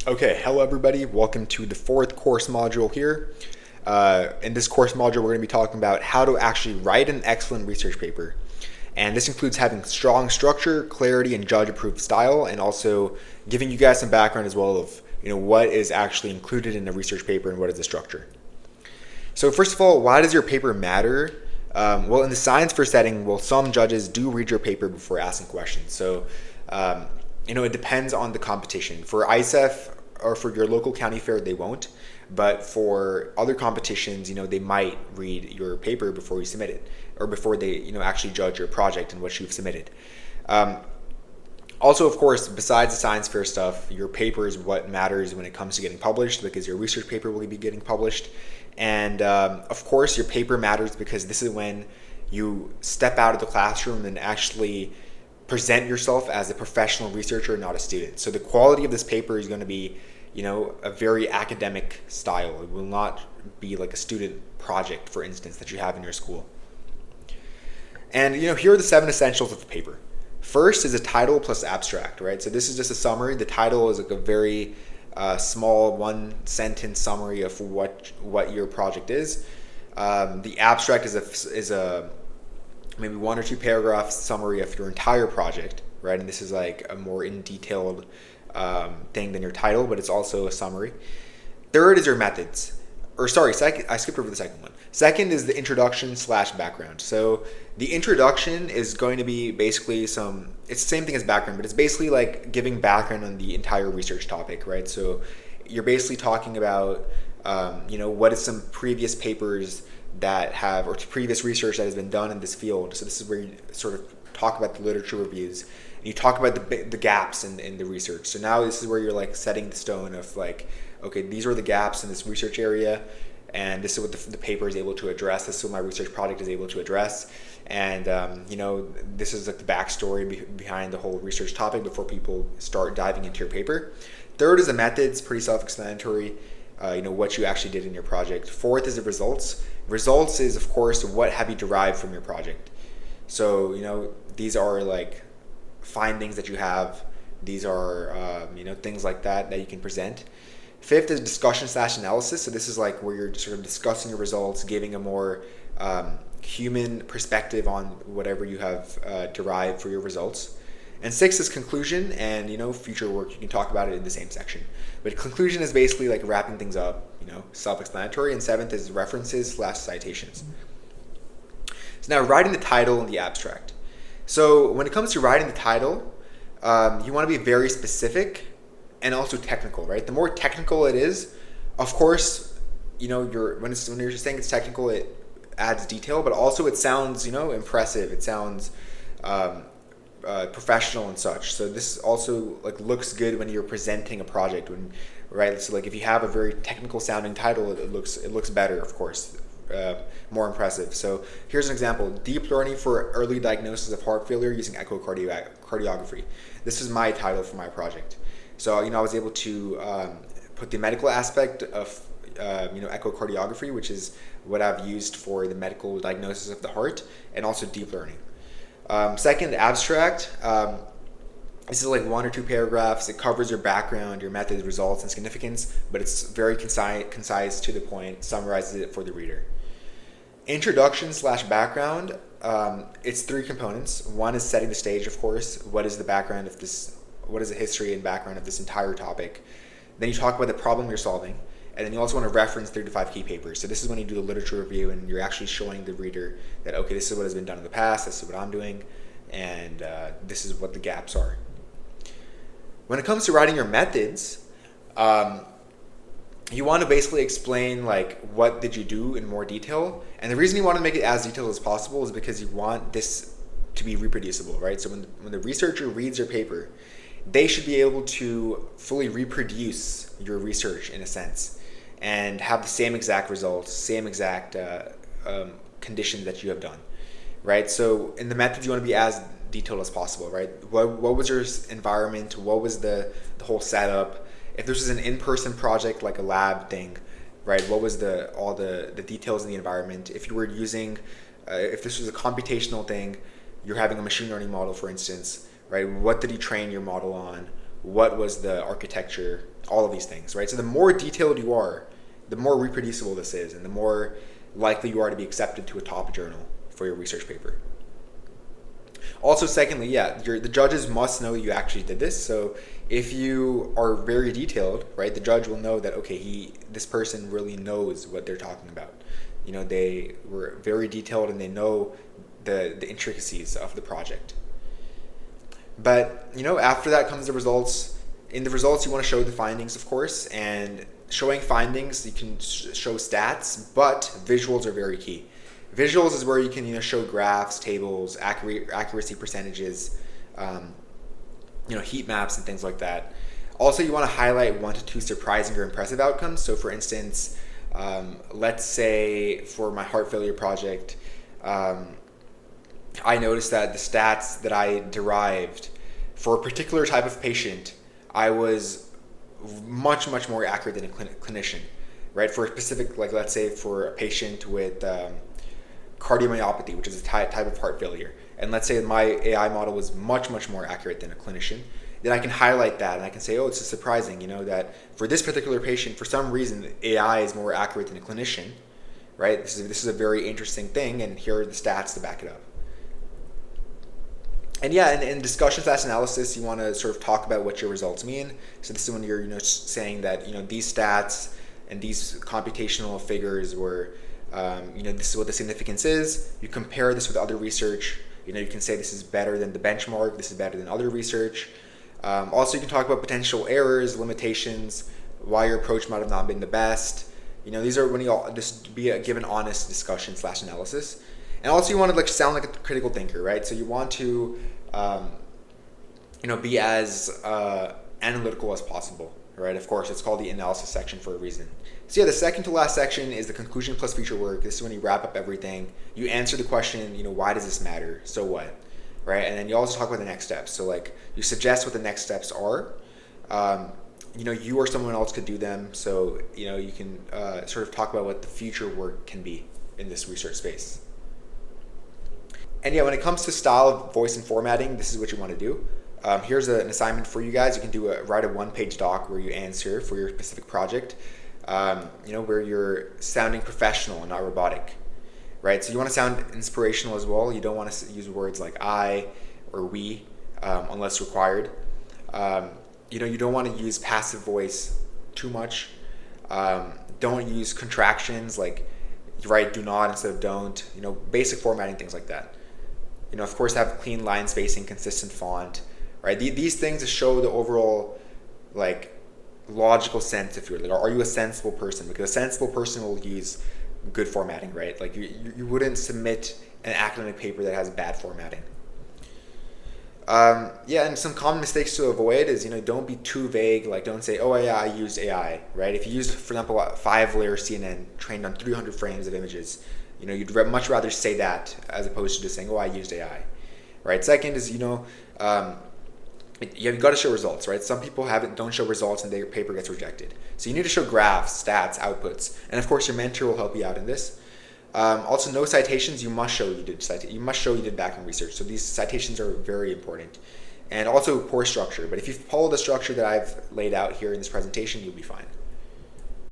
Okay, hello everybody. Welcome to the fourth course module here. In this course module, we're going to be talking about how to actually write an excellent research paper. And this includes having strong structure, clarity, and judge-approved style, and also giving you guys some background as well of what is actually included in a research paper and what is the structure. So first of all, why does your paper matter? Well, in the science fair setting, well, some judges do read your paper before asking questions. So it depends on the competition. For ISEF or for your local county fair, they won't. But for other competitions, they might read your paper before you submit it, or before they, actually judge your project and what you've submitted. Also, of course, besides the science fair stuff, your paper is what matters when it comes to getting published, because your research paper will be getting published. And of course, your paper matters because this is when you step out of the classroom and actually present yourself as a professional researcher, not a student. So the quality of this paper is going to be, a very academic style. It will not be like a student project, for instance, that you have in your school. And here are the 7 essentials of the paper. First is a title plus abstract, right? So this is just a summary. The title is like a very small 1-sentence summary of what your project is. The abstract is a maybe 1 or 2 paragraph summary of your entire project, right? And this is like a more in detailed thing than your title, but it's also a summary. Third is your methods. I skipped over the second one. Second is the introduction / background. So the introduction is going to be basically it's the same thing as background, but it's basically like giving background on the entire research topic, right? So you're basically talking about, what is some previous papers that have, or previous research that has been done in this field. So this is where you sort of talk about the literature reviews, and you talk about the gaps in the research. So now this is where you're like setting the stone of like, okay, these are the gaps in this research area, and this is what the paper is able to address. This is what my research project is able to address. And, this is like the backstory behind the whole research topic before people start diving into your paper. Third is the methods, pretty self-explanatory, what you actually did in your project. Fourth is the results. Results is, of course, what have you derived from your project. So, these are like findings that you have. These are, things like that you can present. Fifth is discussion / analysis. So this is like where you're sort of discussing your results, giving a more human perspective on whatever you have derived for your results. And sixth is conclusion and, future work. You can talk about it in the same section. But conclusion is basically like wrapping things up, self-explanatory. And seventh is references / citations. So now writing the title and the abstract. So when it comes to writing the title, you want to be very specific and also technical, right? The more technical it is, of course, when you're saying it's technical, it adds detail, but also it sounds, impressive. It sounds professional and such. So this also like looks good when you're presenting a project, right? So like if you have a very technical sounding title, it looks better, of course, more impressive. So here's an example: deep learning for early diagnosis of heart failure using echocardiography. This is my title for my project. So, I was able to put the medical aspect of, echocardiography, which is what I've used for the medical diagnosis of the heart, and also deep learning. Second, abstract. This is like 1 or 2 paragraphs. It covers your background, your methods, results, and significance, but it's very concise, to the point, summarizes it for the reader. Introduction / background. It's 3 components. One is setting the stage, of course. What is the background of this? What is the history and background of this entire topic? Then you talk about the problem you're solving, and then you also want to reference 3 to 5 key papers. So this is when you do the literature review and you're actually showing the reader that, okay, this is what has been done in the past, this is what I'm doing, and this is what the gaps are. When it comes to writing your methods, you want to basically explain like what did you do in more detail. And the reason you want to make it as detailed as possible is because you want this to be reproducible, right? So when the researcher reads your paper, they should be able to fully reproduce your research in a sense and have the same exact results, same exact conditions that you have done, right? So in the methods, you want to be as detailed as possible, right? What was your environment? What was the whole setup? If this was an in-person project, like a lab thing, right? What was all the details in the environment? If you were using, if this was a computational thing, you're having a machine learning model, for instance, right? What did you train your model on? what was the architecture, all of these things, right? So the more detailed you are, the more reproducible this is, and the more likely you are to be accepted to a top journal for your research paper. Also, secondly, the judges must know you actually did this. So if you are very detailed, right, the judge will know that, okay, this person really knows what they're talking about. They were very detailed and they know the intricacies of the project. But, after that comes the results. In the results, you want to show the findings, of course, and showing findings, you can show stats, but visuals are very key. Visuals is where you can show graphs, tables, accuracy percentages, heat maps and things like that. Also, you want to highlight 1 to 2 surprising or impressive outcomes. So for instance, let's say for my heart failure project, I noticed that the stats that I derived for a particular type of patient, I was much more accurate than a clinician, right? For a specific, like let's say for a patient with cardiomyopathy, which is a type of heart failure, and let's say my AI model was much more accurate than a clinician, then I can highlight that and I can say, oh, it's surprising, that for this particular patient, for some reason, AI is more accurate than a clinician, right? This is a very interesting thing, and here are the stats to back it up. And in discussion/analysis, you want to sort of talk about what your results mean. So this is when you're saying that these stats and these computational figures were this is what the significance is. You compare this with other research. You can say this is better than the benchmark. This is better than other research. Also, you can talk about potential errors, limitations, why your approach might have not been the best. These are when you just give an honest discussion/analysis. And also, you want to sound like a critical thinker, right? So you want to, be as analytical as possible, right? Of course, it's called the analysis section for a reason. So the second to last section is the conclusion plus feature work. This is when you wrap up everything. You answer the question, why does this matter? So what, right? And then you also talk about the next steps. So you suggest what the next steps are. You or someone else could do them. So you can sort of talk about what the future work can be in this research space. And when it comes to style of voice and formatting, this is what you want to do. Here's an assignment for you guys. You can write a 1-page doc where you answer for your specific project, where you're sounding professional and not robotic, right? So you want to sound inspirational as well. You don't want to use words like I or we unless required. You don't want to use passive voice too much. Don't use contractions like write do not instead of don't. Basic formatting, things like that. Of course, have clean line spacing, consistent font, right? These things to show the overall, logical sense, if you're are you a sensible person? Because a sensible person will use good formatting, right? You wouldn't submit an academic paper that has bad formatting. And some common mistakes to avoid is, don't be too vague. Don't say, oh yeah, I used AI, right? If you used, for example, a 5-layer CNN trained on 300 frames of images, you'd much rather say that as opposed to just saying, oh, I used AI, right? Second is, you've got to show results, right? Some people don't show results and their paper gets rejected. So you need to show graphs, stats, outputs, and of course your mentor will help you out in this. Also, no citations. You must show you did background research. So these citations are very important. And also poor structure. But if you follow the structure that I've laid out here in this presentation, you'll be fine.